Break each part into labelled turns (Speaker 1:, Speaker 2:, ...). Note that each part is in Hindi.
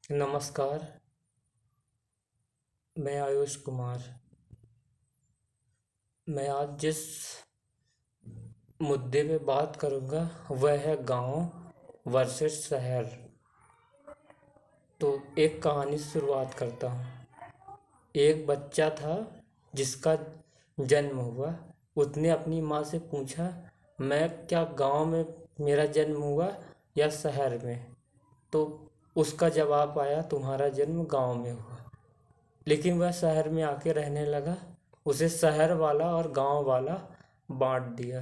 Speaker 1: नमस्कार। मैं आयुष कुमार। मैं आज जिस मुद्दे पे बात करूँगा वह है गांव वर्सेस शहर। तो एक कहानी से शुरुआत करता हूँ। एक बच्चा था जिसका जन्म हुआ। उसने अपनी माँ से पूछा, मैं क्या गांव में मेरा जन्म हुआ या शहर में? तो उसका जवाब आया, तुम्हारा जन्म गांव में हुआ। लेकिन वह शहर में आके रहने लगा। उसे शहर वाला और गांव वाला बांट दिया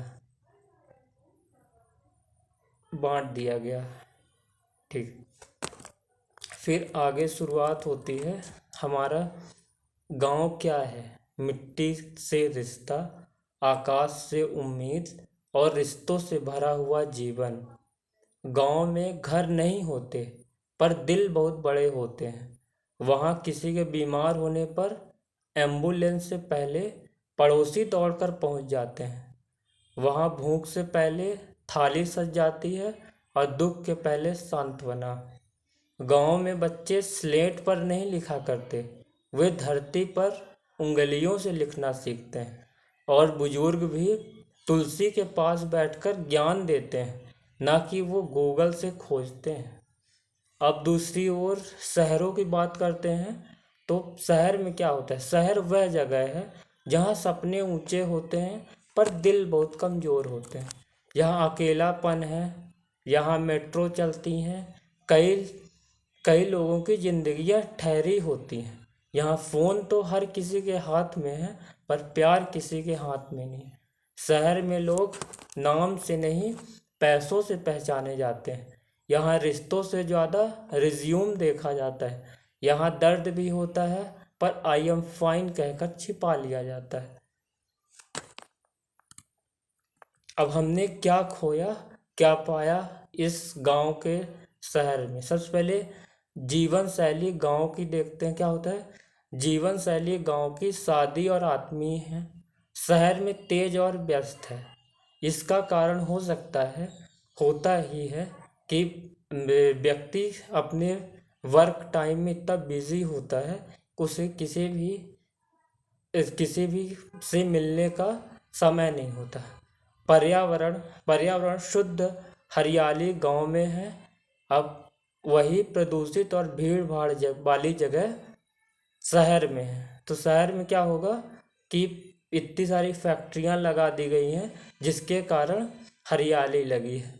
Speaker 1: बांट दिया गया। ठीक। फिर आगे शुरुआत होती है। हमारा गांव क्या है? मिट्टी से रिश्ता, आकाश से उम्मीद और रिश्तों से भरा हुआ जीवन। गांव में घर नहीं होते पर दिल बहुत बड़े होते हैं। वहाँ किसी के बीमार होने पर एम्बुलेंस से पहले पड़ोसी दौड़कर पहुंच जाते हैं। वहाँ भूख से पहले थाली सज जाती है और दुख के पहले सांत्वना। गांव में बच्चे स्लेट पर नहीं लिखा करते, वे धरती पर उंगलियों से लिखना सीखते हैं। और बुजुर्ग भी तुलसी के पास बैठकर ज्ञान देते हैं, ना कि वो गूगल से खोजते हैं। अब दूसरी ओर शहरों की बात करते हैं। तो शहर में क्या होता है? शहर वह जगह है जहाँ सपने ऊंचे होते हैं पर दिल बहुत कमज़ोर होते हैं। यहाँ अकेलापन है, यहाँ मेट्रो चलती हैं, कई कई लोगों की जिंदगियां ठहरी होती हैं। यहाँ फ़ोन तो हर किसी के हाथ में है पर प्यार किसी के हाथ में नहीं। शहर में लोग नाम से नहीं, पैसों से पहचाने जाते हैं। यहाँ रिश्तों से ज़्यादा रिज्यूम देखा जाता है। यहाँ दर्द भी होता है पर आई एम फाइन कहकर छिपा लिया जाता है। अब हमने क्या खोया, क्या पाया इस गांव के शहर में? सबसे पहले जीवन शैली गांव की देखते हैं। क्या होता है? जीवन शैली गांव की सादी और आत्मीय है, शहर में तेज और व्यस्त है। इसका कारण हो सकता है, होता ही है कि व्यक्ति अपने वर्क टाइम में इतना बिजी होता है, उसे किसी भी से मिलने का समय नहीं होता। पर्यावरण पर्यावरण शुद्ध हरियाली गांव में है। अब वही प्रदूषित और भीड़ भाड़ वाली जगह शहर में है। तो शहर में क्या होगा कि इतनी सारी फैक्ट्रियां लगा दी गई हैं जिसके कारण हरियाली लगी है।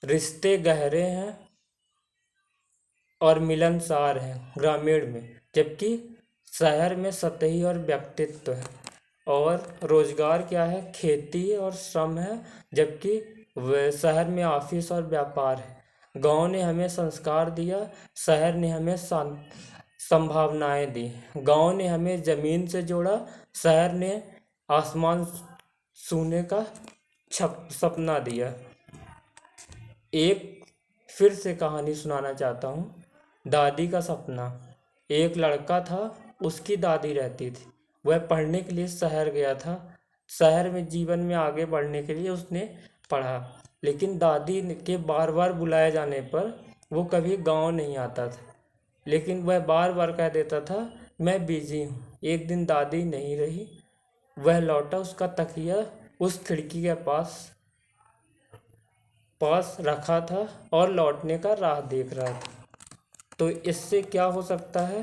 Speaker 1: रिश्ते गहरे हैं और मिलनसार हैं ग्रामीण में, जबकि शहर में सतही और व्यक्तित्व है। और रोजगार क्या है? खेती और श्रम है, जबकि वह शहर में ऑफिस और व्यापार है। गांव ने हमें संस्कार दिया, शहर ने हमें संभावनाएं दी। गांव ने हमें जमीन से जोड़ा, शहर ने आसमान छूने का सपना दिया। एक फिर से कहानी सुनाना चाहता हूँ। दादी का सपना। एक लड़का था, उसकी दादी रहती थी। वह पढ़ने के लिए शहर गया था। शहर में जीवन में आगे बढ़ने के लिए उसने पढ़ा, लेकिन दादी के बार बार बुलाए जाने पर वो कभी गांव नहीं आता था। लेकिन वह बार बार कह देता था, मैं बिजी हूँ। एक दिन दादी नहीं रही। वह लौटा, उसका तकिया उस खिड़की के पास रखा था और लौटने का राह देख रहा था। तो इससे क्या हो सकता है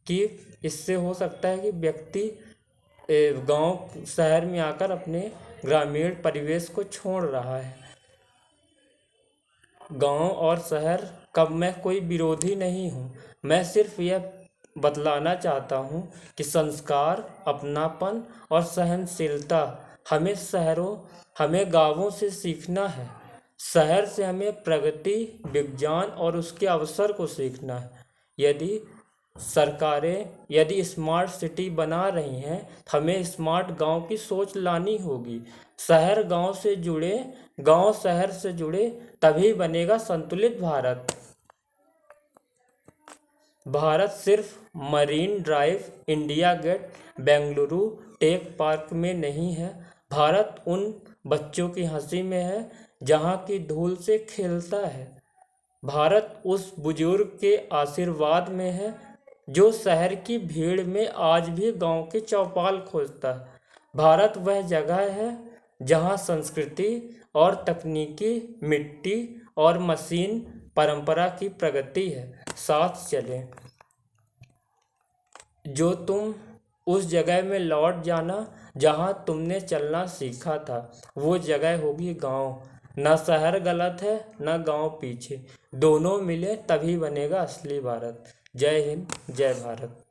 Speaker 1: कि इससे हो सकता है कि व्यक्ति गांव शहर में आकर अपने ग्रामीण परिवेश को छोड़ रहा है। गांव और शहर का मैं कोई विरोधी नहीं हूँ। मैं सिर्फ यह बतलाना चाहता हूँ कि संस्कार, अपनापन और सहनशीलता हमें गांवों से सीखना है। शहर से हमें प्रगति, विज्ञान और उसके अवसर को सीखना है। यदि यदि स्मार्ट सिटी बना रही हैं, हमें स्मार्ट गांव की सोच लानी होगी। गांव शहर से जुड़े, तभी बनेगा संतुलित भारत। भारत सिर्फ Marine Drive, India Gate, Bengaluru tech park में नहीं है। भारत उन बच्चों की हंसी में है जहाँ की धूल से खेलता है। भारत उस बुजुर्ग के आशीर्वाद में है जो शहर की भीड़ में आज भी गांव के चौपाल खोजता है। भारत वह जगह है जहां संस्कृति और तकनीकी, मिट्टी और मशीन, परंपरा की प्रगति है। साथ चलें जो तुम उस जगह में लौट जाना जहां तुमने चलना सीखा था। वो जगह होगी गांव। ना शहर गलत है, ना गांव पीछे, दोनों मिले तभी बनेगा असली भारत। जय हिंद, जय भारत।